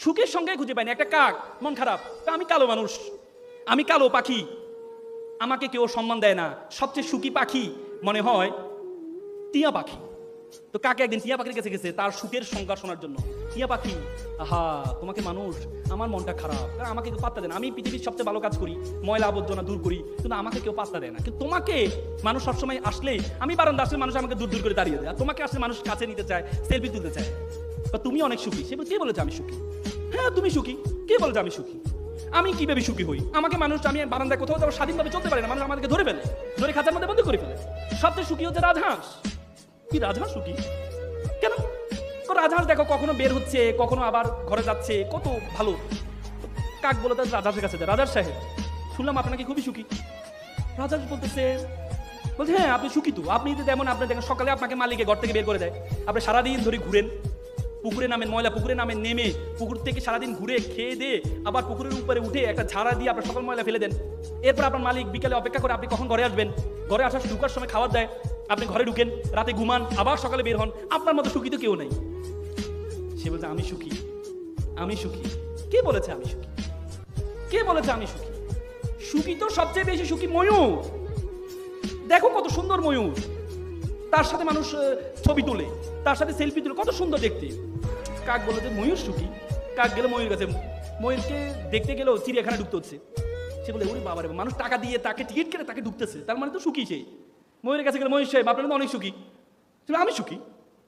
সুখের সঙ্গে খুঁজে পাইনি। একটা কাক, মন খারাপ, আমি কালো মানুষ, আমি কালো পাখি, আমাকে কেউ সম্মান দেয় না। সবচেয়ে সুখী পাখি মনে হয় টিয়া পাখি। তো কাকে একদিন টিয়া পাখির কাছে গেছে তার সুখের সংজ্ঞা শোনার জন্য। টিয়া পাখি, আহা তোমাকে মানুষ, আমার মনটা খারাপ, কারণ আমাকে কেউ পাত্তা দেয় না। আমি পৃথিবীর সবচেয়ে ভালো কাজ করি, ময়লা আবর্জনা দূর করি, কিন্তু আমাকে কেউ পাত্তা দেয় না। কিন্তু তোমাকে মানুষ সবসময় আসলে, আমি বারান্দা আসলে মানুষ আমাকে দূর দূর করে দাঁড়িয়ে দেয়, আর তোমাকে আসলে মানুষ কাছে নিতে চায়, সেলফি তুলতে চায়, বা তুমি অনেক সুখী। সে কে বলেছে আমি সুখী? হ্যাঁ তুমি সুখী। কে বলেছে আমি সুখী? আমি কিভাবে সুখী হই? আমাকে মানুষ, আমি বারান্দায় কোথাও যাবো স্বাধীনভাবে চলতে পারে না, মানুষ আমাদেরকে ধরে ফেলে, ধরে খাঁচার মধ্যে বন্ধ করে ফেলে। সবচেয়ে সুখী হচ্ছে রাজহাঁস। কি রাজহাঁস সুখী কেন? রাজহাঁস দেখো কখনো বের হচ্ছে, কখনো আবার ঘরে যাচ্ছে, কত ভালো। কাক বলে তার রাজহাঁসের কাছে যায়, রাজহাঁস সাহেব শুনলাম আপনাকে খুবই সুখী। রাজহাঁস বলতেছে, বলছে হ্যাঁ আপনি সুখী তো, আপনি যেমন আপনি দেখেন সকালে আপনাকে মালিকে ঘর থেকে বের করে দেয়, আপনি সারাদিন ধরে ঘুরেন, পুকুরে নামেন, ময়লা পুকুরে নামেন, নেমে পুকুর থেকে সারাদিন ঘুরে খেয়ে দিয়ে আবার পুকুরের উপরে উঠে একটা ঝাড়া দিয়ে আপনার সকল ময়লা ফেলে দেন। এরপর আপনার মালিক বিকালে অপেক্ষা করে আপনি কখন ঘরে আসবেন, ঘরে আসার ঢুকার সময় খাবার দেয়, আপনি ঘরে ঢুকেন, রাতে ঘুমান, আবার সকালে বের হন। আপনার মতো সুখী তো কেউ নেই। সে বলছে আমি সুখী, আমি সুখী। কে বলেছে আমি সুখী? কে বলেছে আমি সুখী? সুখী তো সবচেয়ে বেশি সুখী ময়ূর। দেখো কত সুন্দর ময়ূর, তার সাথে মানুষ ছবি তোলে, তার সাথে সেলফি তোলে, কত সুন্দর দেখতে। কাক বলে যে ময়ূর সুখী। কাক গেলে ময়ূর কাছে, ময়ূরকে দেখতে গেলেও চিড়িয়াখানা ঢুকতে হচ্ছে। সে বলে ওরে বাবা রে, মানুষ টাকা দিয়ে তাকে টিকিট কেটে তাকে ঢুকতেছে, তার মানে তো সুখী সেই। ময়ূরের কাছে গেলে, ময়ূর সাহেব আপনার তো অনেক সুখী। আমি সুখী।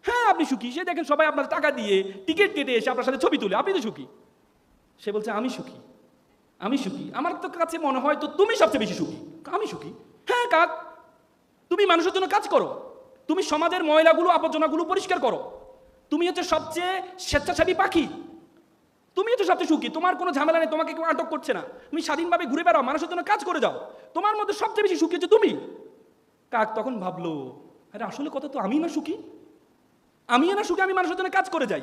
হ্যাঁ আপনি সুখী, সে দেখেন সবাই আপনার টাকা দিয়ে টিকিট কেটে এসে আপনার সাথে ছবি তুলে, আপনি তো সুখী। সে বলছে আমি সুখী, আমি সুখী। আমার তো কাছে মনে হয় তো তুমি সবচেয়ে বেশি সুখী। আমি সুখী। হ্যাঁ কাক, তুমি মানুষের জন্য কাজ করো, তুমি সমাজের ময়লাগুলো আবর্জনাগুলো পরিষ্কার করো, তুমি হচ্ছে সবচেয়ে স্বেচ্ছাসেবী পাখি, তুমি হচ্ছে সবচেয়ে সুখী। তোমার কোনো ঝামেলা নেই, তোমাকে কেউ আটক করছে না, তুমি স্বাধীনভাবে ঘুরে বেড়াও, মানুষের জন্য কাজ করে যাও, তোমার মধ্যে সবচেয়ে বেশি সুখী হচ্ছে তুমি। কাক তখন ভাবলো, আরে আসলে কথা তো আমি না সুখী, আমি না সুখী, আমি মানুষের জন্য কাজ করে যাই।